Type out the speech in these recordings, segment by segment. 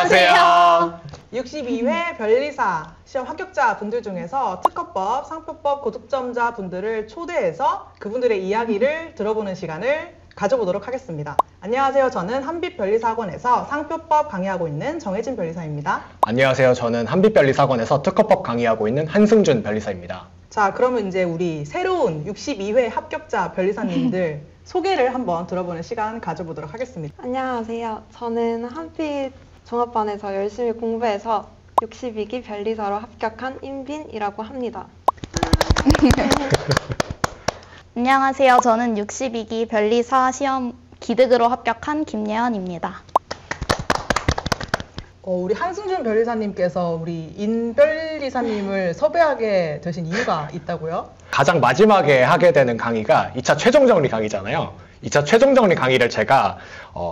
안녕하세요. 62회 변리사 시험 합격자 분들 중에서 특허법, 상표법 고득점자 분들을 초대해서 그분들의 이야기를 들어보는 시간을 가져보도록 하겠습니다. 안녕하세요. 저는 한빛변리사학원에서 상표법 강의하고 있는 정혜진 변리사입니다. 안녕하세요. 저는 한빛변리사학원에서 특허법 강의하고 있는 한승준 변리사입니다. 자, 그러면 이제 우리 새로운 62회 합격자 변리사님들 소개를 한번 들어보는 시간 가져보도록 하겠습니다. 안녕하세요. 저는 한빛 종합반에서 열심히 공부해서 62기 변리사로 합격한 임빈이라고 합니다. 안녕하세요. 저는 62기 변리사 시험 기득으로 합격한 김예언입니다. 우리 한승준 변리사님께서 우리 인변리사님을 섭외하게 되신 이유가 있다고요? 가장 마지막에 하게 되는 강의가 2차 최종 정리 강의잖아요. 2차 최종 정리 강의를 제가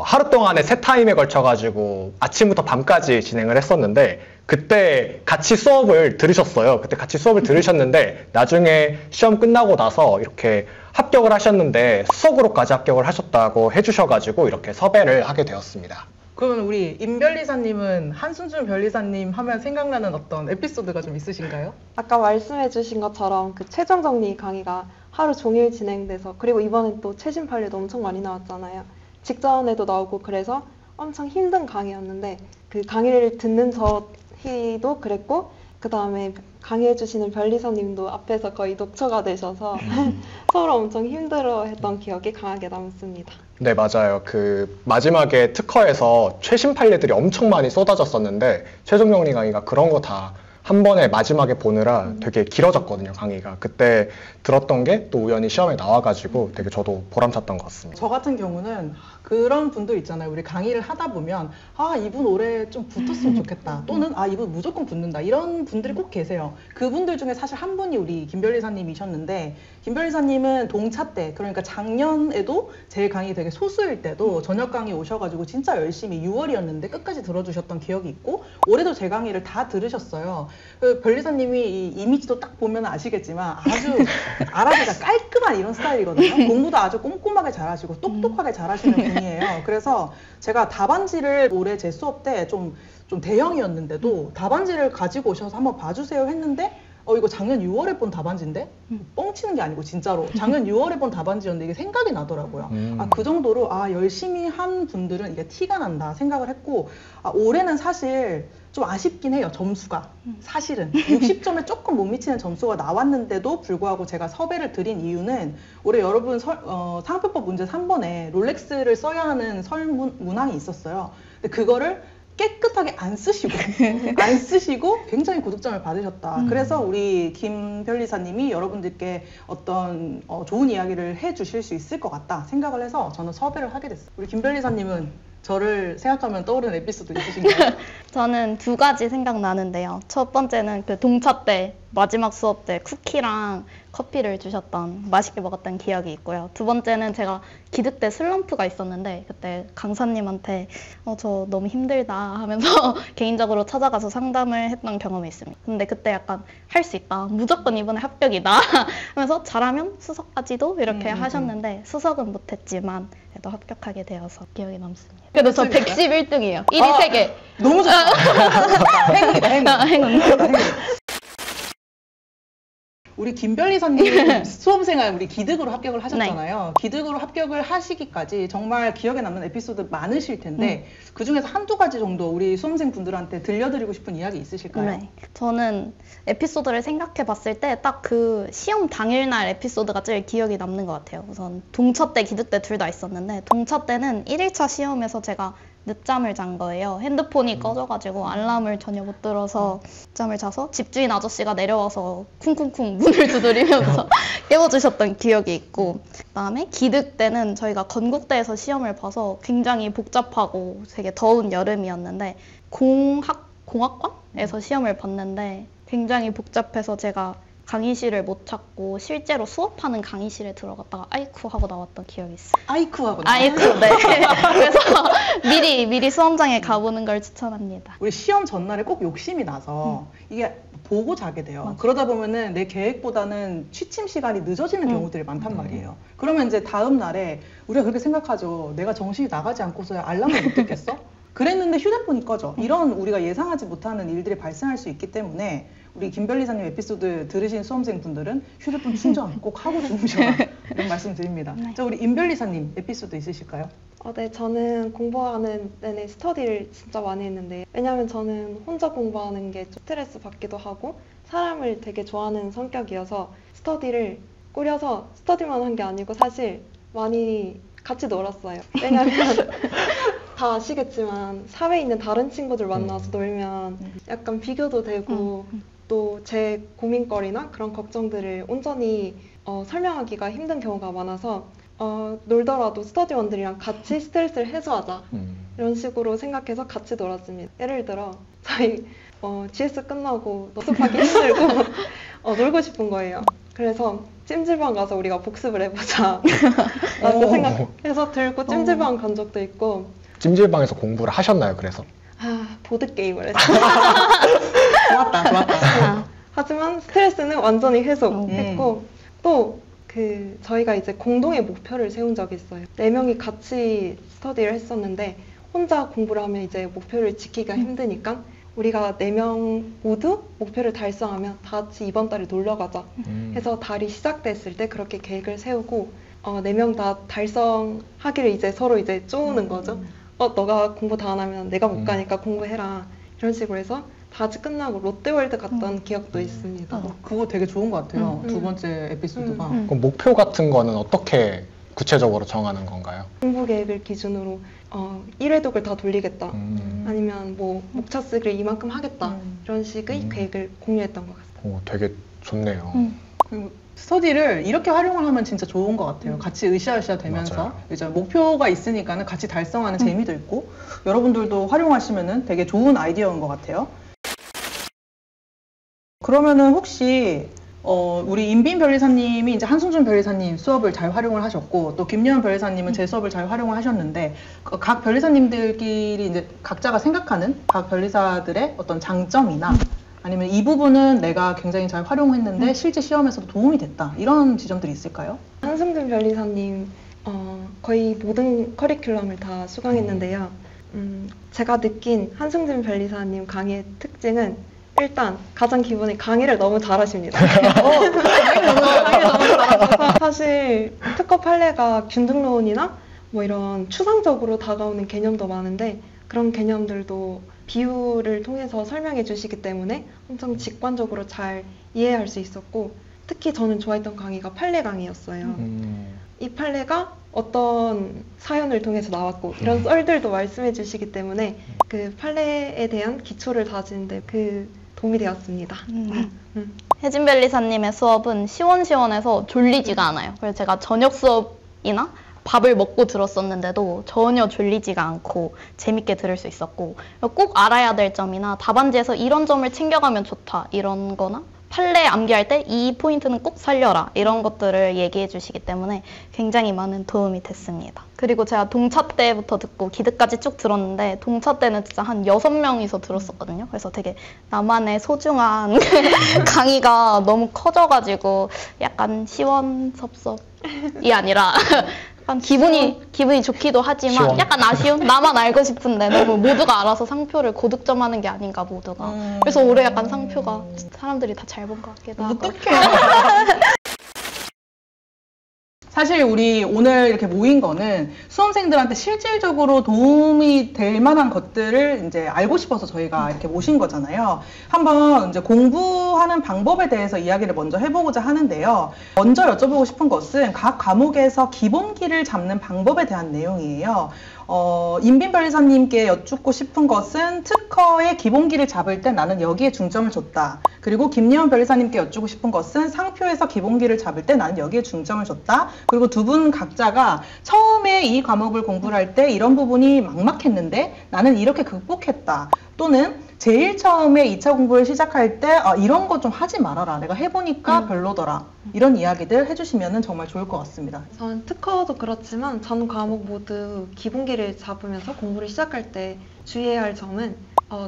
하루 동안에 3타임에 걸쳐가지고 아침부터 밤까지 진행을 했었는데 그때 같이 수업을 들으셨어요. 그때 같이 수업을 들으셨는데 나중에 시험 끝나고 나서 이렇게 합격을 하셨는데 수석으로까지 합격을 하셨다고 해주셔가지고 이렇게 섭외를 하게 되었습니다. 그러면 우리 임변리사님은 한승준 변리사님 하면 생각나는 어떤 에피소드가 좀 있으신가요? 아까 말씀해 주신 것처럼 그 최종 정리 강의가 하루 종일 진행돼서 그리고 이번엔 또 최신 판례도 엄청 많이 나왔잖아요. 직전에도 나오고 그래서 엄청 힘든 강의였는데 그 강의를 듣는 저희도 그랬고 그 다음에 강의해 주시는 변리사님도 앞에서 거의 녹초가 되셔서 서로 엄청 힘들어했던 기억이 강하게 남습니다. 네, 맞아요. 그 마지막에 특허에서 최신 판례들이 엄청 많이 쏟아졌었는데 최종 정리 강의가 그런 거 다 한 번에 마지막에 보느라 되게 길어졌거든요, 강의가. 그때 들었던 게 또 우연히 시험에 나와가지고 되게 저도 보람찼던 것 같습니다. 저 같은 경우는 그런 분들 있잖아요. 우리 강의를 하다 보면 이분 올해 좀 붙었으면 좋겠다. 또는 이분 무조건 붙는다. 이런 분들이 꼭 계세요. 그분들 중에 사실 한 분이 우리 김 변리사님이셨는데 김 변리사님은 동차 때, 그러니까 작년에도 제 강의 되게 소수일 때도 저녁 강의 오셔가지고 진짜 열심히 6월이었는데 끝까지 들어주셨던 기억이 있고 올해도 제 강의를 다 들으셨어요. 그 변리사님이 이 이미지도 딱 보면 아시겠지만 아주 알아보자 깔끔한 이런 스타일이거든요. 공부도 아주 꼼꼼하게 잘하시고 똑똑하게 잘하시는 분이에요. 그래서 제가 답안지를 올해 제 수업 때 좀 대형이었는데도 답안지를 가지고 오셔서 한번 봐주세요 했는데 이거 작년 6월에 본 답안지인데? 뻥치는 게 아니고 진짜로 작년 6월에 본 답안지였는데 이게 생각이 나더라고요. 그 정도로 열심히 한 분들은 이게 티가 난다 생각을 했고 올해는 사실 좀 아쉽긴 해요. 점수가 사실은 60점에 조금 못 미치는 점수가 나왔는데도 불구하고 제가 섭외를 드린 이유는 올해 여러분 상표법 문제 3번에 롤렉스를 써야 하는 설문항이 있었어요. 근데 그거를 깨끗하게 안 쓰시고 굉장히 고득점을 받으셨다. 그래서 우리 김 변리사님이 여러분들께 어떤 좋은 이야기를 해주실 수 있을 것 같다 생각을 해서 저는 섭외를 하게 됐어요. 우리 김 변리사님은 저를 생각하면 떠오르는 에피소드 있으신가요? 저는 2가지 생각나는데요. 첫 번째는 그 동차 때 마지막 수업 때 쿠키랑 커피를 주셨던 맛있게 먹었던 기억이 있고요. 두 번째는 제가 기득 때 슬럼프가 있었는데 그때 강사님한테 저 너무 힘들다 하면서 개인적으로 찾아가서 상담을 했던 경험이 있습니다. 근데 그때 약간 할 수 있다. 무조건 이번에 합격이다 하면서 잘하면 수석까지도 이렇게 하셨는데 수석은 못했지만 그래도 합격하게 되어서 기억에 남습니다. 그래도 저 111등이에요. 1위 3개. 너무 좋다. 행운이다, 행운. 우리 김 변리사님 수험생활 우리 기득으로 합격을 하셨잖아요. 네. 기득으로 합격을 하시기까지 정말 기억에 남는 에피소드 많으실 텐데 그중에서 한두 가지 정도 우리 수험생분들한테 들려드리고 싶은 이야기 있으실까요? 네. 저는 에피소드를 생각해 봤을 때 딱 그 시험 당일날 에피소드가 제일 기억에 남는 것 같아요. 우선 동차 때 기득 때 둘 다 있었는데 동차 때는 1일차 시험에서 제가 늦잠을 잔 거예요. 핸드폰이 꺼져가지고 알람을 전혀 못 들어서 늦잠을 자서 집주인 아저씨가 내려와서 쿵쿵쿵 문을 두드리면서 깨워주셨던 기억이 있고 그다음에 기득 때는 저희가 건국대에서 시험을 봐서 굉장히 복잡하고 되게 더운 여름이었는데 공학과에서 시험을 봤는데 굉장히 복잡해서 제가 강의실을 못 찾고 실제로 수업하는 강의실에 들어갔다가 아이쿠 하고 나왔던 기억이 있어요. 아이쿠 하고 아이쿠, 네. 그래서 미리 수험장에 가보는 걸 추천합니다. 우리 시험 전날에 꼭 욕심이 나서 이게 보고 자게 돼요. 맞아. 그러다 보면은 내 계획보다는 취침 시간이 늦어지는 경우들이 많단 말이에요. 그러면 이제 다음 날에 우리가 그렇게 생각하죠. 내가 정신이 나가지 않고서야 알람을 못 듣겠어? 그랬는데 휴대폰이 꺼져. 이런 우리가 예상하지 못하는 일들이 발생할 수 있기 때문에 우리 김 변리사님 에피소드 들으신 수험생 분들은 휴대폰 충전 꼭 하고 주무셔라 이런 말씀 드립니다. 네. 자, 우리 임 변리사님 에피소드 있으실까요? 네, 저는 공부하는 내내 스터디를 진짜 많이 했는데, 왜냐하면 저는 혼자 공부하는 게 좀 스트레스 받기도 하고 사람을 되게 좋아하는 성격이어서 스터디를 꾸려서 스터디만 한 게 아니고 사실 많이 같이 놀았어요. 왜냐하면 다 아시겠지만 사회에 있는 다른 친구들 만나서 놀면 약간 비교도 되고 또 제 고민거리나 그런 걱정들을 온전히 설명하기가 힘든 경우가 많아서 놀더라도 스터디원들이랑 같이 스트레스를 해소하자 이런 식으로 생각해서 같이 놀았습니다. 예를 들어 저희 GS 끝나고 연습하기 힘들고 놀고 싶은 거예요. 그래서 찜질방 가서 우리가 복습을 해보자 라고 생각해서 들고 찜질방 간 적도 있고. 찜질방에서 공부를 하셨나요, 그래서? 보드게임을 했어요. 좋았다. 하지만 스트레스는 완전히 해소했고 또 저희가 이제 공동의 목표를 세운 적이 있어요. 4명이 같이 스터디를 했었는데 혼자 공부를 하면 이제 목표를 지키기가 힘드니까 우리가 4명 모두 목표를 달성하면 다 같이 이번 달에 놀러 가자 해서 달이 시작됐을 때 그렇게 계획을 세우고 4명 다 달성하기를 이제 서로 이제 쪼우는 거죠. 너가 공부 다 안 하면 내가 못 가니까 공부해라 이런 식으로 해서 다 같이 끝나고 롯데월드 갔던 기억도 있습니다. 그거 되게 좋은 것 같아요. 두 번째 에피소드가. 그럼 목표 같은 거는 어떻게 구체적으로 정하는 건가요? 공부 계획을 기준으로 1회독을 다 돌리겠다. 아니면 뭐 목차 쓰기를 이만큼 하겠다. 이런 식의 계획을 공유했던 것 같습니다. 되게 좋네요. 그리고 스터디를 이렇게 활용을 하면 진짜 좋은 것 같아요. 같이 으쌰으쌰 되면서 맞아요. 이제 목표가 있으니까는 같이 달성하는 재미도 있고 여러분들도 활용하시면은 되게 좋은 아이디어인 것 같아요. 그러면은 혹시 우리 임빈 변리사님이 이제 한승준 변리사님 수업을 잘 활용을 하셨고 또 김예원 변리사님은 제 수업을 잘 활용을 하셨는데 각 변리사님들끼리 이제 각자가 생각하는 각 변리사들의 어떤 장점이나 아니면 이 부분은 내가 굉장히 잘 활용했는데 실제 시험에서도 도움이 됐다 이런 지점들이 있을까요? 한승준 변리사님 거의 모든 커리큘럼을 다 수강했는데요. 제가 느낀 한승준 변리사님 강의의 특징은 일단 가장 기본에 강의를 너무 잘하십니다. 강의를 너무 잘하셔서 사실 특허 판례가 균등론이나 뭐 이런 추상적으로 다가오는 개념도 많은데 그런 개념들도 비유를 통해서 설명해 주시기 때문에 엄청 직관적으로 잘 이해할 수 있었고 특히 저는 좋아했던 강의가 판례 강의였어요. 이 판례가 어떤 사연을 통해서 나왔고 이런 썰들도 말씀해 주시기 때문에 그 판례에 대한 기초를 다지는데 도움이 되었습니다. 혜진 변리사님의 수업은 시원시원해서 졸리지가 않아요. 그래서 제가 저녁 수업이나 밥을 먹고 들었었는데도 전혀 졸리지가 않고 재밌게 들을 수 있었고 꼭 알아야 될 점이나 답안지에서 이런 점을 챙겨가면 좋다 이런 거나 판례 암기할 때 이 포인트는 꼭 살려라 이런 것들을 얘기해 주시기 때문에 굉장히 많은 도움이 됐습니다. 그리고 제가 동차 때부터 듣고 기드까지 쭉 들었는데 동차 때는 진짜 한 6명이서 들었었거든요. 그래서 되게 나만의 소중한 강의가 너무 커져가지고 약간 시원섭섭이 아니라 약간 기분이 좋기도 하지만 시원. 약간 아쉬운? 나만 알고 싶은데 너무 모두가 알아서 상표를 고득점하는 게 아닌가 모두가. 그래서 올해 약간 상표가 사람들이 다 잘 본 것 같기도 하고. 어떡해. 사실 우리 오늘 이렇게 모인 거는 수험생들한테 실질적으로 도움이 될 만한 것들을 이제 알고 싶어서 저희가 이렇게 모신 거잖아요. 한번 이제 공부하는 방법에 대해서 이야기를 먼저 해보고자 하는데요. 먼저 여쭤보고 싶은 것은 각 과목에서 기본기를 잡는 방법에 대한 내용이에요. 임빈 변리사님께 여쭙고 싶은 것은 특허의 기본기를 잡을 때 나는 여기에 중점을 줬다. 그리고 김예원 변리사님께 여쭙고 싶은 것은 상표에서 기본기를 잡을 때 나는 여기에 중점을 줬다. 그리고 두 분 각자가 처음에 이 과목을 공부를 할 때 이런 부분이 막막했는데 나는 이렇게 극복했다. 또는 제일 처음에 2차 공부를 시작할 때 이런 거 좀 하지 말아라. 내가 해보니까 별로더라. 이런 이야기들 해주시면 정말 좋을 것 같습니다. 저는 특허도 그렇지만 전 과목 모두 기본기를 잡으면서 공부를 시작할 때 주의해야 할 점은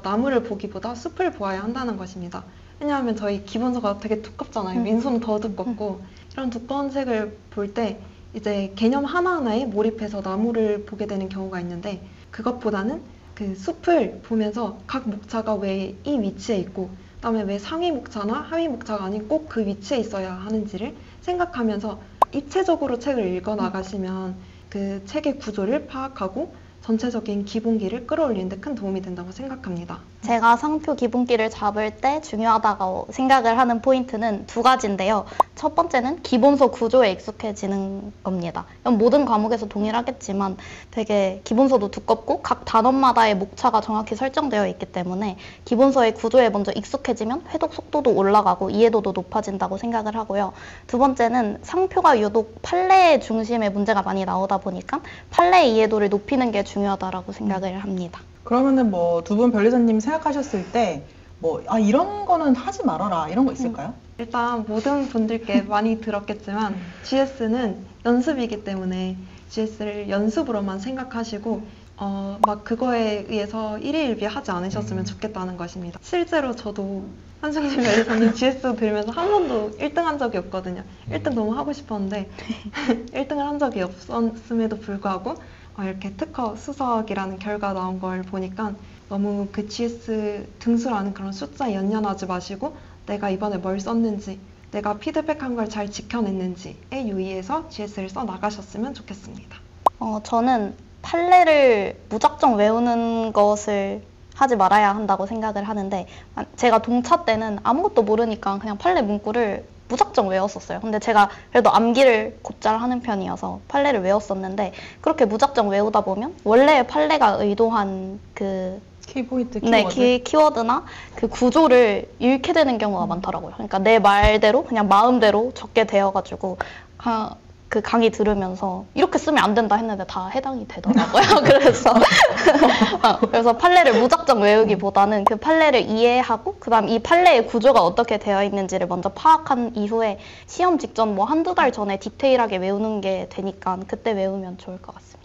나무를 보기보다 숲을 보아야 한다는 것입니다. 왜냐하면 저희 기본서가 되게 두껍잖아요. 민소는 더 두껍고 이런 두꺼운 책을 볼 때 이제 개념 하나하나에 몰입해서 나무를 보게 되는 경우가 있는데 그것보다는 그 숲을 보면서 각 목차가 왜 이 위치에 있고 그다음에 왜 상위 목차나 하위 목차가 아닌 꼭 그 위치에 있어야 하는지를 생각하면서 입체적으로 책을 읽어 나가시면 그 책의 구조를 파악하고 전체적인 기본기를 끌어올리는 데 큰 도움이 된다고 생각합니다. 제가 상표 기본기를 잡을 때 중요하다고 생각을 하는 포인트는 두 가지인데요. 첫 번째는 기본서 구조에 익숙해지는 겁니다. 모든 과목에서 동일하겠지만 되게 기본서도 두껍고 각 단원마다의 목차가 정확히 설정되어 있기 때문에 기본서의 구조에 먼저 익숙해지면 회독 속도도 올라가고 이해도도 높아진다고 생각을 하고요. 두 번째는 상표가 유독 판례 중심의 문제가 많이 나오다 보니까 판례 이해도를 높이는 게 중요하다고 생각을 합니다. 그러면은 뭐 두 분 변리사님 생각하셨을 때 뭐 이런 거는 하지 말아라 이런 거 있을까요? 일단 모든 분들께 많이 들었겠지만 GS는 연습이기 때문에 GS를 연습으로만 생각하시고 막 그거에 의해서 일희일비 하지 않으셨으면 좋겠다는 것입니다. 실제로 저도 한승진 변리사님 GS 들으면서 한 번도 1등 한 적이 없거든요. 1등 너무 하고 싶었는데 1등을 한 적이 없었음에도 불구하고 이렇게 특허 수석이라는 결과 나온 걸 보니까 너무 그 GS 등수라는 그런 숫자에 연연하지 마시고 내가 이번에 뭘 썼는지 내가 피드백한 걸 잘 지켜냈는지에 유의해서 GS를 써 나가셨으면 좋겠습니다. 저는 판례를 무작정 외우는 것을 하지 말아야 한다고 생각을 하는데 제가 동차 때는 아무것도 모르니까 그냥 판례 문구를 무작정 외웠었어요. 근데 제가 그래도 암기를 곧잘 하는 편이어서 판례를 외웠었는데 그렇게 무작정 외우다 보면 원래 판례가 의도한 그 키포인트 키워드? 네, 키워드나 그 구조를 잃게 되는 경우가 많더라고요. 그러니까 내 말대로 그냥 마음대로 적게 되어가지고 그 강의 들으면서 이렇게 쓰면 안 된다 했는데 다 해당이 되더라고요. 그래서 판례를 무작정 외우기보다는 그 판례를 이해하고 그다음 이 판례의 구조가 어떻게 되어 있는지를 먼저 파악한 이후에 시험 직전 뭐 한두 달 전에 디테일하게 외우는 게 되니까 그때 외우면 좋을 것 같습니다.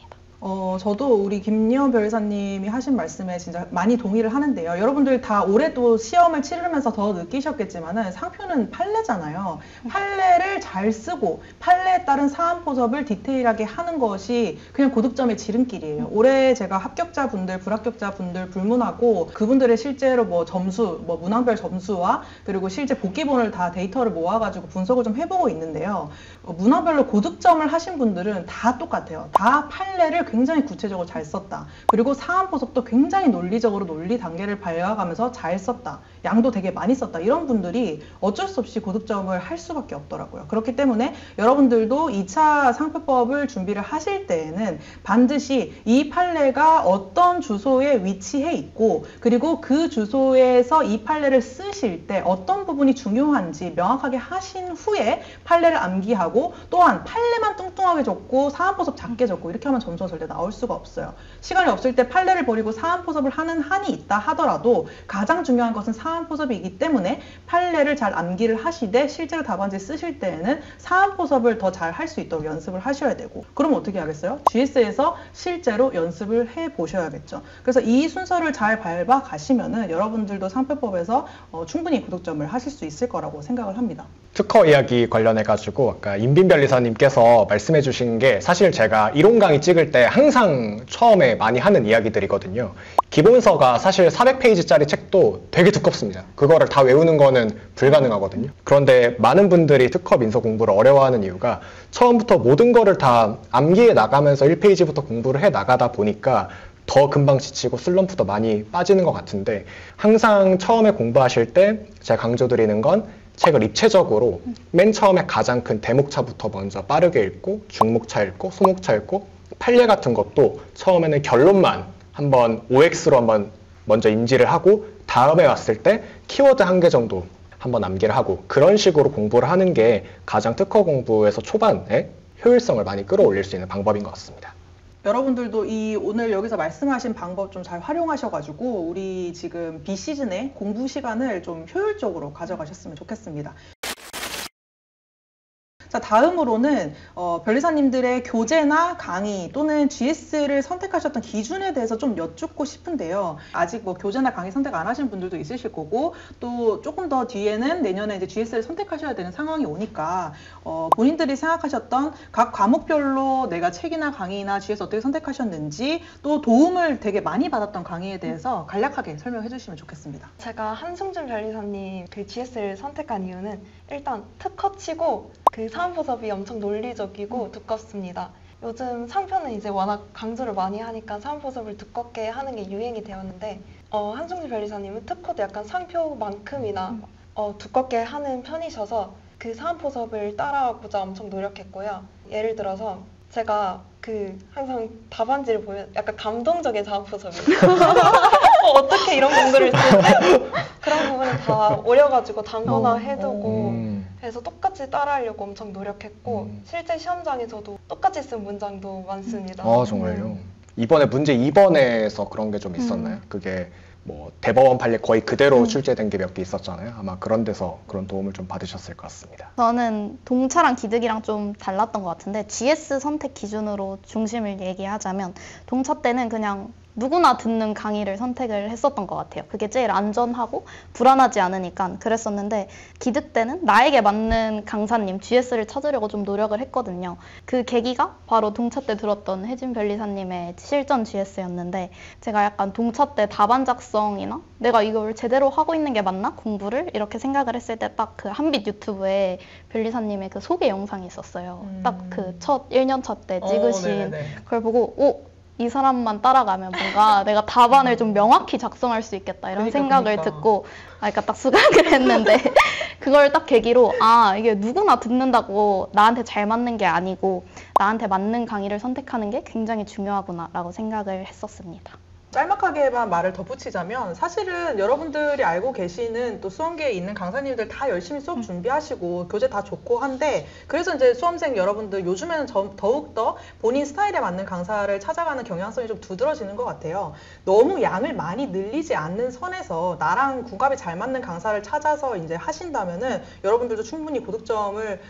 저도 우리 김리연 변호사님이 하신 말씀에 진짜 많이 동의를 하는데요. 여러분들 다 올해 또 시험을 치르면서 더 느끼셨겠지만은 상표는 판례잖아요. 판례를 잘 쓰고 판례에 따른 사안포섭을 디테일하게 하는 것이 그냥 고득점의 지름길이에요. 올해 제가 합격자분들, 불합격자분들 불문하고 그분들의 실제로 뭐 점수, 뭐 문항별 점수와 그리고 실제 복기본을 다 데이터를 모아가지고 분석을 좀 해보고 있는데요. 문항별로 고득점을 하신 분들은 다 똑같아요. 다 판례를 굉장히 구체적으로 잘 썼다. 그리고 사안포섭도 굉장히 논리적으로 논리 단계를 밟아가면서 잘 썼다. 양도 되게 많이 썼다. 이런 분들이 어쩔 수 없이 고득점을 할 수밖에 없더라고요. 그렇기 때문에 여러분들도 2차 상표법을 준비를 하실 때에는 반드시 이 판례가 어떤 주소에 위치해 있고 그리고 그 주소에서 이 판례를 쓰실 때 어떤 부분이 중요한지 명확하게 하신 후에 판례를 암기하고 또한 판례만 뚱뚱하게 적고 사안포섭 작게 적고 이렇게 하면 점수가 절대 나올 수가 없어요. 시간이 없을 때 판례를 버리고 사안포섭을 하는 한이 있다 하더라도 가장 중요한 것은 사안포섭이기 때문에 판례를 잘 암기를 하시되 실제로 답안지 쓰실 때에는 사안포섭을 더 잘 할 수 있도록 연습을 하셔야 되고 그럼 어떻게 하겠어요? GS에서 실제로 연습을 해 보셔야겠죠. 그래서 이 순서를 잘 밟아 가시면은 여러분들도 상표법에서 충분히 고득점을 하실 수 있을 거라고 생각을 합니다. 특허 이야기 관련해가지고 아까 임빈 변리사님께서 말씀해 주신 게 사실 제가 이론 강의 찍을 때 항상 처음에 많이 하는 이야기들이거든요. 기본서가 사실 400페이지짜리 책도 되게 두껍습니다. 그거를 다 외우는 거는 불가능하거든요. 그런데 많은 분들이 특허 민서 공부를 어려워하는 이유가 처음부터 모든 거를 다 암기해 나가면서 1페이지부터 공부를 해 나가다 보니까 더 금방 지치고 슬럼프도 많이 빠지는 것 같은데 항상 처음에 공부하실 때 제가 강조드리는 건 책을 입체적으로 맨 처음에 가장 큰 대목차부터 먼저 빠르게 읽고 중목차 읽고 소목차 읽고 판례 같은 것도 처음에는 결론만 한번 OX로 한번 먼저 인지를 하고 다음에 왔을 때 키워드 한 개 정도 한번 암기를 하고 그런 식으로 공부를 하는 게 가장 특허 공부에서 초반에 효율성을 많이 끌어올릴 수 있는 방법인 것 같습니다. 여러분들도 이 오늘 여기서 말씀하신 방법 좀 잘 활용하셔가지고 우리 지금 B시즌의 공부 시간을 좀 효율적으로 가져가셨으면 좋겠습니다. 자, 다음으로는 변리사님들의 교재나 강의 또는 GS를 선택하셨던 기준에 대해서 좀 여쭙고 싶은데요. 아직 뭐 교재나 강의 선택 안 하신 분들도 있으실 거고 또 조금 더 뒤에는 내년에 이제 GS를 선택하셔야 되는 상황이 오니까 본인들이 생각하셨던 각 과목별로 내가 책이나 강의나 GS 어떻게 선택하셨는지 또 도움을 되게 많이 받았던 강의에 대해서 간략하게 설명해 주시면 좋겠습니다. 제가 한승준 변리사님 그 GS를 선택한 이유는 일단 특허치고 그 사은포섭이 엄청 논리적이고 두껍습니다. 요즘 상표는 이제 워낙 강조를 많이 하니까 사은포섭을 두껍게 하는 게 유행이 되었는데 한승준 변리사님은 특허도 약간 상표만큼이나 두껍게 하는 편이셔서 그 사은포섭을 따라하고자 엄청 노력했고요. 예를 들어서 제가 항상 답안지를 보면 약간 감동적인 사은포섭이에요. 어떻게 이런 공부를 쓰지? 그런 부분을 다 오려가지고 단거나 해두고 그래서 똑같이 따라하려고 엄청 노력했고 실제 시험장에서도 똑같이 쓴 문장도 많습니다. 아, 정말요? 이번에 문제 2번에서 그런 게 좀 있었나요? 그게 뭐 대법원 판례 거의 그대로 출제된 게 몇 개 있었잖아요. 아마 그런 데서 그런 도움을 좀 받으셨을 것 같습니다. 저는 동차랑 기득이랑 좀 달랐던 것 같은데 GS 선택 기준으로 중심을 얘기하자면 동차 때는 그냥 누구나 듣는 강의를 선택을 했었던 것 같아요. 그게 제일 안전하고 불안하지 않으니까 그랬었는데 기득 때는 나에게 맞는 강사님, GS를 찾으려고 좀 노력을 했거든요. 그 계기가 바로 동차 때 들었던 혜진 변리사님의 실전 GS였는데 제가 약간 동차 때 답안 작성이나 내가 이걸 제대로 하고 있는 게 맞나? 공부를? 이렇게 생각을 했을 때 딱 그 한빛 유튜브에 변리사님의 그 소개 영상이 있었어요. 딱 그 첫 1년차 때 찍으신 그걸 보고 이 사람만 따라가면 뭔가 내가 답안을 좀 명확히 작성할 수 있겠다 이런 생각을 듣고 그러니까 딱 수강을 했는데 그걸 딱 계기로 이게 누구나 듣는다고 나한테 잘 맞는 게 아니고 나한테 맞는 강의를 선택하는 게 굉장히 중요하구나 라고 생각을 했었습니다. 짤막하게만 말을 덧붙이자면 사실은 여러분들이 알고 계시는 또 수험계에 있는 강사님들 다 열심히 수업 준비하시고 교재 다 좋고 한데 그래서 이제 수험생 여러분들 요즘에는 더욱더 본인 스타일에 맞는 강사를 찾아가는 경향성이 좀 두드러지는 것 같아요. 너무 양을 많이 늘리지 않는 선에서 나랑 궁합이 잘 맞는 강사를 찾아서 이제 하신다면은 여러분들도 충분히 고득점을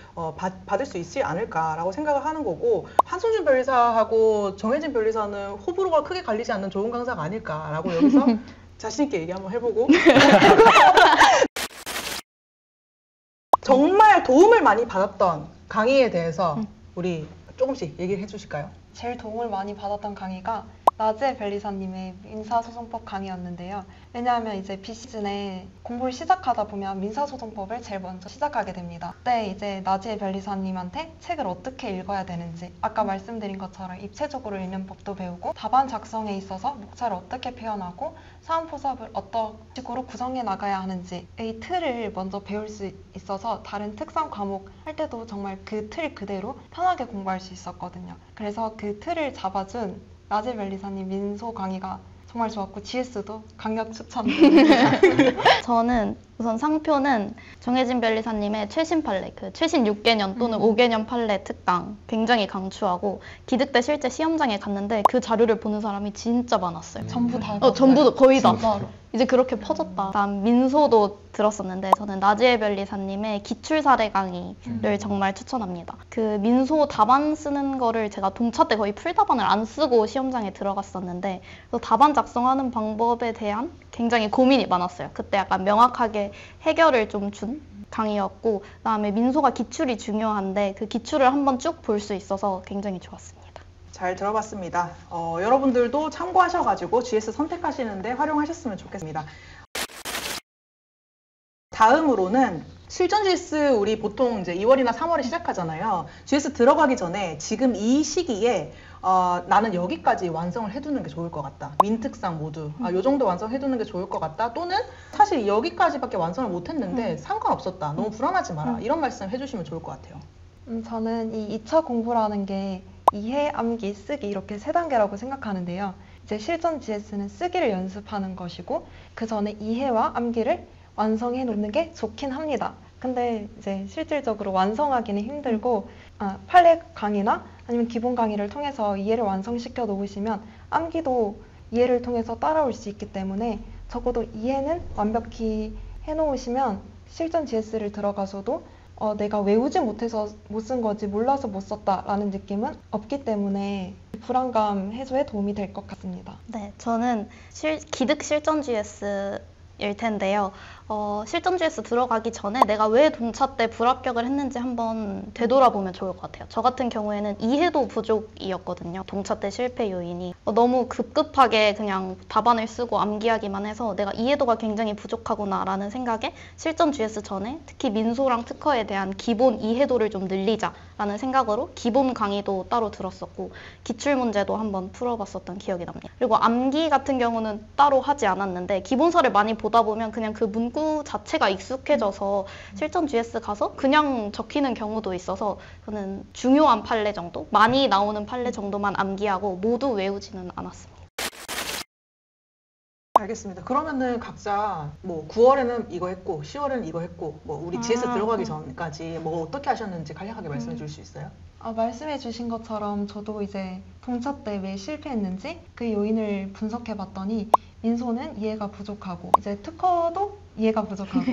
받을 수 있지 않을까라고 생각을 하는 거고 한승준 변리사하고 정혜진 변리사는 호불호가 크게 갈리지 않는 좋은 강사 아닐까라고 여기서 자신있게 얘기 한번 해보고 정말 도움을 많이 받았던 강의에 대해서 우리 조금씩 얘기를 해주실까요? 제일 도움을 많이 받았던 강의가 나지혜 변리사님의 민사소송법 강의였는데요. 왜냐하면 이제 비시즌에 공부를 시작하다 보면 민사소송법을 제일 먼저 시작하게 됩니다. 그때 이제 나지혜 변리사님한테 책을 어떻게 읽어야 되는지 아까 말씀드린 것처럼 입체적으로 읽는 법도 배우고 답안 작성에 있어서 목차를 어떻게 표현하고 사은포섭을 어떤 식으로 구성해 나가야 하는지 이 틀을 먼저 배울 수 있어서 다른 특강 과목 할 때도 정말 그 틀 그대로 편하게 공부할 수 있었거든요. 그래서 그 틀을 잡아준 나지혜 변리사님 민소 강의가 정말 좋았고 GS도 강력 추천드립니다. 저는 우선 상표는 정혜진 변리사님의 최신 판례, 그 최신 6개년 또는 5개년 판례 특강 굉장히 강추하고 기득 때 실제 시험장에 갔는데 그 자료를 보는 사람이 진짜 많았어요. 전부 다. 전부 거의 다. 진짜로. 이제 그렇게 퍼졌다. 다음 민소도 들었었는데 저는 나지혜 변리사님의 기출 사례 강의를 정말 추천합니다. 그 민소 답안 쓰는 거를 제가 동차 때 거의 풀답안을 안 쓰고 시험장에 들어갔었는데 그래서 답안 작성하는 방법에 대한 굉장히 고민이 많았어요. 그때 약간 명확하게 해결을 좀 준 강의였고 그다음에 민소가 기출이 중요한데 그 기출을 한번 쭉 볼 수 있어서 굉장히 좋았습니다. 잘 들어봤습니다. 여러분들도 참고하셔가지고 GS 선택하시는데 활용하셨으면 좋겠습니다. 다음으로는 실전 GS 우리 보통 이제 2월이나 3월에 시작하잖아요. GS 들어가기 전에 지금 이 시기에 나는 여기까지 완성을 해두는 게 좋을 것 같다. 민특상 모두. 요 정도 완성해두는 게 좋을 것 같다. 또는 사실 여기까지밖에 완성을 못했는데 상관없었다. 너무 불안하지 마라. 이런 말씀 해주시면 좋을 것 같아요. 저는 이 2차 공부라는 게 이해, 암기, 쓰기 이렇게 3단계라고 생각하는데요. 이제 실전 GS는 쓰기를 연습하는 것이고 그 전에 이해와 암기를 완성해 놓는 게 좋긴 합니다. 근데 이제 실질적으로 완성하기는 힘들고 판례 강의나 아니면 기본 강의를 통해서 이해를 완성시켜 놓으시면 암기도 이해를 통해서 따라올 수 있기 때문에 적어도 이해는 완벽히 해놓으시면 실전 GS를 들어가서도 내가 외우지 못해서 못 쓴 거지 몰라서 못 썼다라는 느낌은 없기 때문에 불안감 해소에 도움이 될 것 같습니다. 네, 저는 기득 실전 GS일 텐데요. 실전 GS 들어가기 전에 내가 왜 동차 때 불합격을 했는지 한번 되돌아보면 좋을 것 같아요. 저 같은 경우에는 이해도 부족이었거든요. 동차 때 실패 요인이. 너무 급급하게 그냥 답안을 쓰고 암기하기만 해서 내가 이해도가 굉장히 부족하구나라는 생각에 실전 GS 전에 특히 민소랑 특허에 대한 기본 이해도를 좀 늘리자라는 생각으로 기본 강의도 따로 들었었고 기출문제도 한번 풀어봤었던 기억이 납니다. 그리고 암기 같은 경우는 따로 하지 않았는데 기본서를 많이 보다 보면 그냥 그 문구 자체가 익숙해져서 실전 GS 가서 그냥 적히는 경우도 있어서 저는 중요한 판례 정도, 많이 나오는 판례 정도만 암기하고 모두 외우지는 않았습니다. 알겠습니다. 그러면은 각자 뭐 9월에는 이거 했고 10월에는 이거 했고 뭐 우리 GS 들어가기 전까지 뭐 어떻게 하셨는지 간략하게 말씀해 줄 수 있어요? 말씀해 주신 것처럼 저도 이제 동차 때 왜 실패했는지 그 요인을 분석해 봤더니 민소는 이해가 부족하고 이제 특허도 이해가 부족하고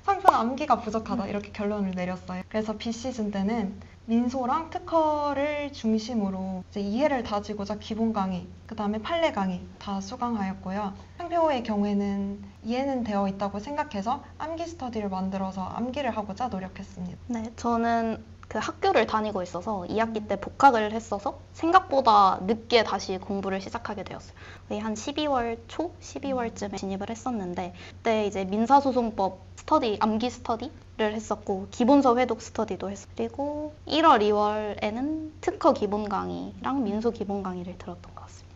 상품 암기가 부족하다 이렇게 결론을 내렸어요. 그래서 B시즌 때는 민소랑 특허를 중심으로 이제 이해를 다지고자 기본 강의, 그 다음에 판례 강의 다 수강하였고요. 상표의 경우에는 이해는 되어 있다고 생각해서 암기 스터디를 만들어서 암기를 하고자 노력했습니다. 네, 저는 그 학교를 다니고 있어서 2학기 때 복학을 했어서 생각보다 늦게 다시 공부를 시작하게 되었어요. 거의 한 12월 초, 12월쯤에 진입을 했었는데 그때 이제 민사소송법 스터디, 암기 스터디를 했었고 기본서 회독 스터디도 했었고 그리고 1월, 2월에는 특허 기본 강의랑 민소 기본 강의를 들었던 것 같습니다.